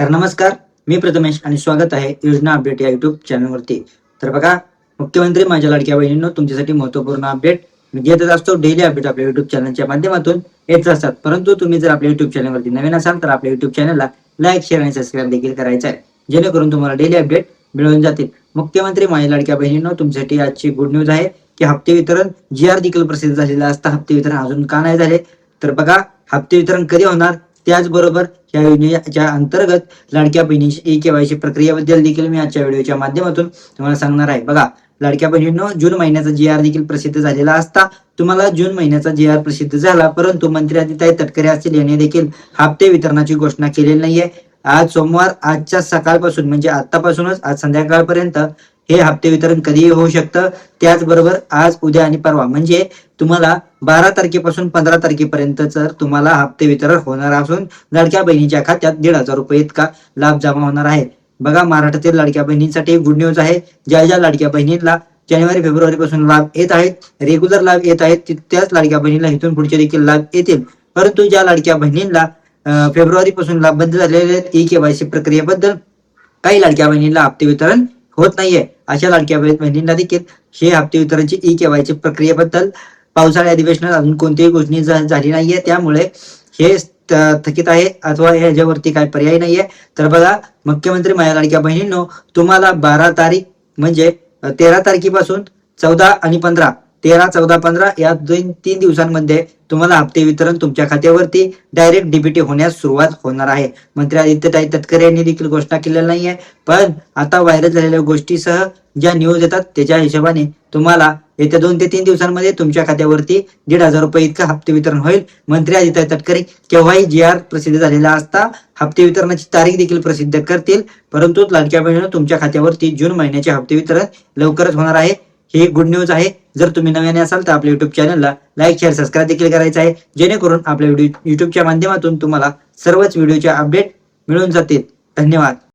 तर नमस्कार, मी प्रथमेश आणि स्वागत आहे योजना अपडेट या युट्यूब चॅनलवरती. तर बघा, मुख्यमंत्री माझ्या लाडक्या बहिणींनो, तुमच्यासाठी महत्त्वपूर्ण अपडेट मी देतच असतो. डेली अपडेट आपल्या युट्यूब चॅनलच्या माध्यमातून येत असतात. परंतु तुम्ही जर आपल्या युट्यूब चॅनलवरती नवीन असाल तर आपल्या युट्यूब चॅनलला लाईक, शेअर आणि सबस्क्राईब देखील करायचं आहे, जेणेकरून तुम्हाला डेली अपडेट मिळून जातील. मुख्यमंत्री माझ्या लाडक्या बहिणींनो, तुमच्यासाठी आजची गुड न्यूज आहे की हप्ते वितरण जी आर देखील प्रसिद्ध झालेला असता. हप्ते वितरण अजून का नाही झाले? तर बघा, हप्ते वितरण कधी होणार, त्याचबरोबर या योजनेच्या अंतर्गत लाडक्या बहिणीची ई-केवायसी प्रक्रियेबद्दल देखील मी आजच्या व्हिडिओच्या माध्यमातून तुम्हाला सांगणार आहे. बघा, लाडक्या बहिणींनो, जून महिन्याचा जी आर देखील प्रसिद्ध झालेला असता. तुम्हाला जून महिन्याचा जी आर प्रसिद्ध झाला, परंतु मंत्री आदित्य तटकरे असतील यांनी देखील हप्ते वितरणाची घोषणा केलेली नाहीये. आज सोमवार, आजच्या सकाळपासून म्हणजे आतापासूनच आज संध्याकाळपर्यंत हे हप्ते वितरण कधीही होऊ शकतं. त्याचबरोबर आज, उद्या आणि परवा म्हणजे तुम्हाला 12 तारखेपासून 15 तारखेपर्यंत जर तुम्हाला हप्ते वितरण होणार असून लाडक्या बहिणीच्या खात्यात 1,500 रुपये इतका लाभ जमा होणार आहे. बघा, महाराष्ट्रातील लाडक्या बहिणींसाठी गुड न्यूज आहे. ज्या ज्या लाडक्या बहिणींना जानेवारी फेब्रुवारी पासून लाभ येत आहेत, रेग्युलर लाभ येत आहेत, त्याच लाडक्या बहिणीला इथून पुढचे देखील लाभ येतील. परंतु ज्या लाडक्या बहिणींना फेब्रुवारी पासून लाभ बंद झालेले आहेत ई-केवायसी प्रक्रियेबद्दल, काही लाडक्या बहिणींना हप्ते वितरण होत नाहीये, अशा लाडक्या बहिणींना देखील हे हप्ते वितरणची ई-केवायसी प्रक्रियेबद्दल पावसाळी अधिवेशनात अजून कोणतीही घोषणा झाली नाहीये, त्यामुळे हे थकीत आहे अथवा ह्याच्यावरती काय पर्याय नाहीये. तर बघा, मुख्यमंत्री माझ्या लाडक्या बहिणींनो, तुम्हाला 12 तारीख म्हणजे 13 तारखेपासून 14 आणि 15, 13, 14, 15 या 3 दिवसांमध्ये तुम्हाला हप्ते वितरण तुमच्या खात्यावरती डायरेक्ट डीबीटी होण्यास सुरुवात होणार आहे. मंत्री आदित्य तटकरे यांनी देखील घोषणा केलेली नाहीये, पण आता व्हायरल झालेल्या गोष्टीसह ज्या न्यूज येतात त्याच्या हिशोबाने तुम्हाला येत्या 2 ते 3 दिवसांमध्ये तुमच्या खात्यावरती 1,500 रुपये इतका हप्ते वितरण होईल. मंत्री आदित्य तटकरे केव्हाही जी आर प्रसिद्ध झालेला असता हप्ते वितरणाची तारीख देखील प्रसिद्ध करतील. परंतु लाडक्या बहिणींनो, तुमच्या खात्यावरती जून महिन्याचे हप्ते वितरण लवकरच होणार आहे. ही गुड न्यूज आहे. जर तुम्ही नवीन असाल तर आपल्या युट्यूब चॅनलला लाईक, शेअर, सबस्क्राईब देखील करायचं आहे, जेणेकरून आपल्या युट्यूबच्या माध्यमातून तुम्हाला सर्वच व्हिडिओचे अपडेट मिळून जातील. धन्यवाद.